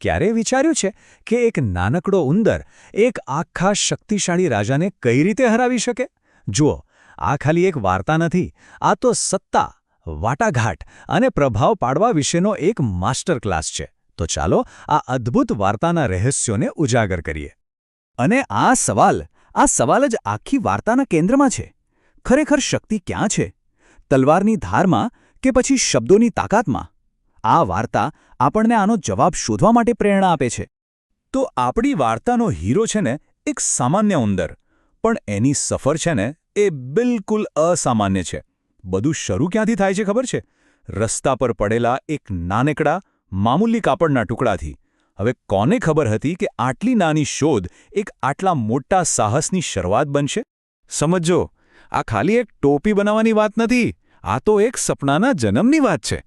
ક્યારેય વિચાર્યું છે કે એક નાનકડો ઉંદર એક આખા શક્તિશાળી રાજાને કઈ રીતે હરાવી શકે? જુઓ, આ ખાલી એક વાર્તા નથી, આ તો સત્તા, વાટાઘાટ અને પ્રભાવ પાડવા વિશેનો એક માસ્ટર ક્લાસ છે. તો ચાલો આ અદ્ભુત વાર્તાના રહસ્યોને ઉજાગર કરીએ. અને આ સવાલ જ આખી વાર્તાના કેન્દ્રમાં છે. ખરેખર શક્તિ ક્યાં છે? તલવારની ધારમાં કે પછી શબ્દોની તાકાતમાં? આ વાર્તા આપણને આનો જવાબ શોધવા માટે પ્રેરણા આપે છે. તો આપણી વાર્તાનો હીરો છે ને એક સામાન્ય ઉંદર, પણ એની સફર છે ને એ બિલકુલ અસામાન્ય છે. બધું શરૂ ક્યાંથી થાય છે ખબર છે? રસ્તા પર પડેલા એક નાનકડા મામૂલી કાપડના ટુકડાથી. હવે કોને ખબર હતી કે આટલી નાની શોધ એક આટલા મોટા સાહસની શરૂઆત બનશે? સમજો, આ ખાલી એક ટોપી બનાવવાની વાત નથી, આ તો એક સપનાના જન્મની વાત છે.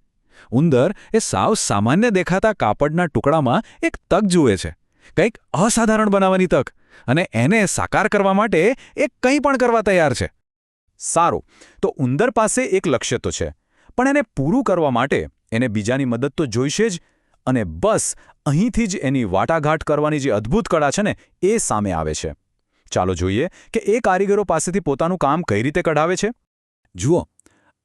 ઉંદર એ સાવ સામાન્ય દેખાતા કાપડના ટુકડામાં એક તક જુએ છે, કંઈક અસાધારણ બનાવવાની તક, અને એને સાકાર કરવા માટે એ કંઈ પણ કરવા તૈયાર છે. સારું, તો ઉંદર પાસે એક લક્ષ્ય તો છે, પણ એને પૂરું કરવા માટે એને બીજાની મદદ તો જોઈશે જ. અને બસ અહીંથી જ એની વાટાઘાટ કરવાની જે અદ્ભુત કળા છે ને એ સામે આવે છે. ચાલો જોઈએ કે એ કારીગરો પાસેથી પોતાનું કામ કઈ રીતે કઢાવે છે. જુઓ,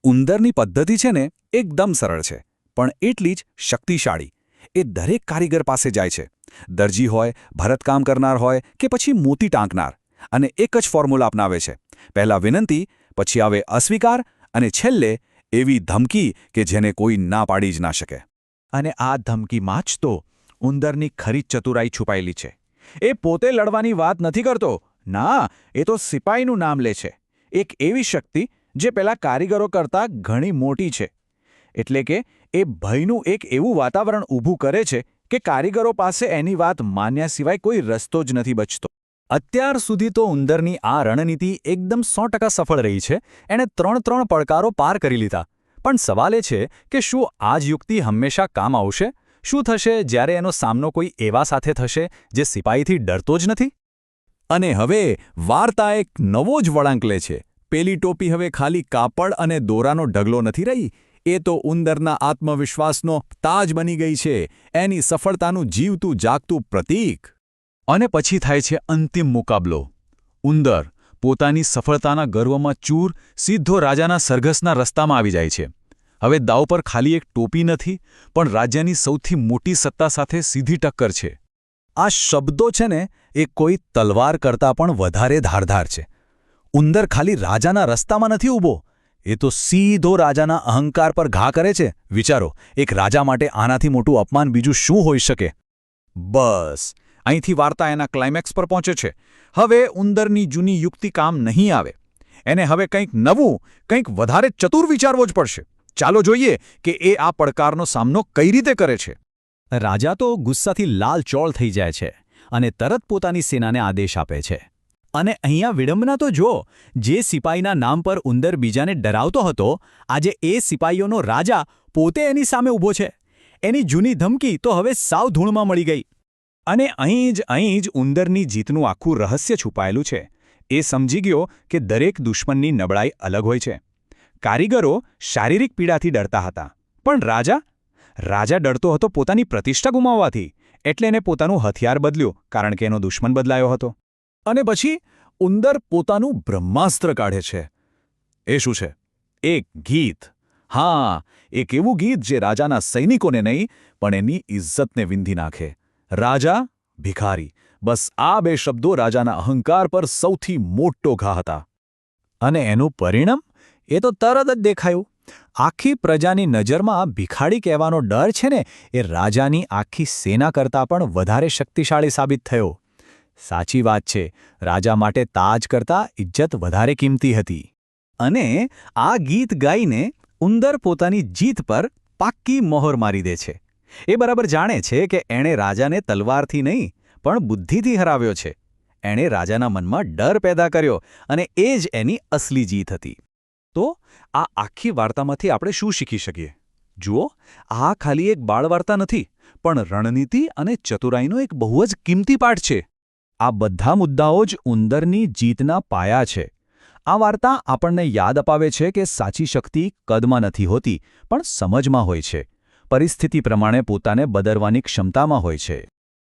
ઉંદરની પદ્ધતિ છે ને એકદમ સરળ છે, પણ એટલી જ શક્તિશાળી. એ દરેક કારીગર પાસે જાય છે, દરજી હોય, ભરતકામ કરનાર હોય કે પછી મોતી ટાંકનાર, અને એક જ ફોર્મ્યુલા અપનાવે છે. પહેલાં વિનંતી, પછી આવે અસ્વીકાર, અને છેલ્લે એવી ધમકી કે જેને કોઈ ના પાડી જ ના શકે. અને આ ધમકીમાં જ તો ઉંદરની ખરી ચતુરાઈ છુપાયેલી છે. એ પોતે લડવાની વાત નથી કરતો, ના, એ તો સિપાહીનું નામ લે છે. એક એવી શક્તિ જે પેલા કારીગરો કરતાં ઘણી મોટી છે. એટલે કે એ ભયનું એક એવું વાતાવરણ ઊભું કરે છે કે કારીગરો પાસે એની વાત માન્યા સિવાય કોઈ રસ્તો જ નથી બચતો. અત્યાર સુધી તો ઉંદરની આ રણનીતિ એકદમ 100% સફળ રહી છે. એણે 3 પડકારો પાર કરી લીધા. પણ સવાલ એ છે કે શું આ જ યુક્તિ હંમેશા કામ આવશે? શું થશે જ્યારે એનો સામનો કોઈ એવા સાથે થશે જે સિપાહીથી ડરતો જ નથી? અને હવે વાર્તા એક નવો જ વળાંક લે છે. પેલી ટોપી હવે ખાલી કાપડ અને દોરાનો ઢગલો નથી રહી, એ તો ઉંદરના આત્મવિશ્વાસનો તાજ બની ગઈ છે, એની સફળતાનું જીવતું જાગતું પ્રતીક. અને પછી થાય છે અંતિમ મુકાબલો. ઉંદર પોતાની સફળતાના ગર્વમાં ચૂર સીધો રાજાના સરઘસના રસ્તામાં આવી જાય છે. હવે દાવ પર ખાલી એક ટોપી નથી, પણ રાજ્યની સૌથી મોટી સત્તા સાથે સીધી ટક્કર છે. આ શબ્દો છે ને એ કોઈ તલવાર કરતાં પણ વધારે ધારદાર છે. ઉંદર ખાલી રાજાના રસ્તામાં નથી ઊભો, એ તો સીધો રાજાના અહંકાર પર ઘા કરે છે. વિચારો, એક રાજા માટે આનાથી મોટું અપમાન બીજું શું હોઈ શકે? બસ અહીંથી વાર્તા એના ક્લાઇમેક્સ પર પહોંચે છે. હવે ઉંદરની જૂની યુક્તિ કામ નહીં આવે. એને હવે કંઈક નવું, કંઈક વધારે ચતુર વિચારવો જ પડશે. ચાલો જોઈએ કે એ આ પડકારનો સામનો કઈ રીતે કરે છે. રાજા તો ગુસ્સાથી લાલચોળ થઈ જાય છે અને તરત પોતાની સેનાને આદેશ આપે છે. અને અહીંયા વિડંબના તો જો, જે સિપાહીના નામ પર ઉંદર બીજાને ડરાવતો હતો, આજે એ સિપાહીઓનો રાજા પોતે એની સામે ઊભો છે. એની જૂની ધમકી તો હવે સાવ ધૂળમાં મળી ગઈ. અને અહીં જ ઉંદરની જીતનું આખું રહસ્ય છુપાયેલું છે. એ સમજી ગયો કે દરેક દુશ્મનની નબળાઈ અલગ હોય છે. કારીગરો શારીરિક પીડાથી ડરતા હતા, પણ રાજા ડરતો હતો પોતાની પ્રતિષ્ઠા ગુમાવવાથી. એટલે એને પોતાનું હથિયાર બદલ્યું, કારણ કે એનો દુશ્મન બદલાયો હતો. અને પછી ઉંદર પોતાનું બ્રહ્માસ્ત્ર કાઢે છે. એ શું છે? એક ગીત. હા, એક એવું ગીત જે રાજાના સૈનિકોને નહીં, પણ એની ઇજ્જતને વિંધી નાખે. રાજા, ભિખારી, બસ આ 2 શબ્દો રાજાના અહંકાર પર સૌથી મોટો ઘા હતા. અને એનું પરિણામ? એ તો તરત જ દેખાયું. આખી પ્રજાની નજરમાં ભિખારી કહેવાનો ડર છે ને એ રાજાની આખી સેના કરતાં પણ વધારે શક્તિશાળી સાબિત થયો. સાચી વાત છે, રાજા માટે તાજ કરતાં ઇજ્જત વધારે કિંમતી હતી. અને આ ગીત ગાઈને ઉંદર પોતાની જીત પર પાક્કી મોહર મારી દે છે. એ બરાબર જાણે છે કે એણે રાજાને તલવારથી નહીં, પણ બુદ્ધિથી હરાવ્યો છે. એણે રાજાના મનમાં ડર પેદા કર્યો, અને એ જ એની અસલી જીત હતી. તો આ આખી વાર્તામાંથી આપણે શું શીખી શકીએ? જુઓ, આ ખાલી એક બાળવાર્તા નથી, પણ રણનીતિ અને ચતુરાઈનો એક બહુ જ કિંમતી પાઠ છે. આ બધા મુદ્દાઓ જ ઉંદરની જીતના પાયા છે. આ વાર્તા આપણને યાદ અપાવે છે કે સાચી શક્તિ કદમાં નથી હોતી, પણ સમજમાં હોય છે. પરિસ્થિતિ પ્રમાણે પોતાને બદલવાની ક્ષમતામાં હોય છે.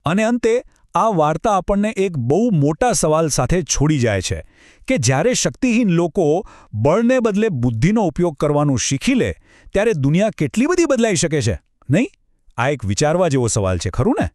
અને અંતે આ વાર્તા આપણને એક બહુ મોટા સવાલ સાથે છોડી જાય છે કે જ્યારે શક્તિહીન લોકો બળને બદલે બુદ્ધિનો ઉપયોગ કરવાનું શીખી લે ત્યારે દુનિયા કેટલી બધી બદલાઈ શકે છે, નહીં? આ એક વિચારવા જેવો સવાલ છે, ખરું ને?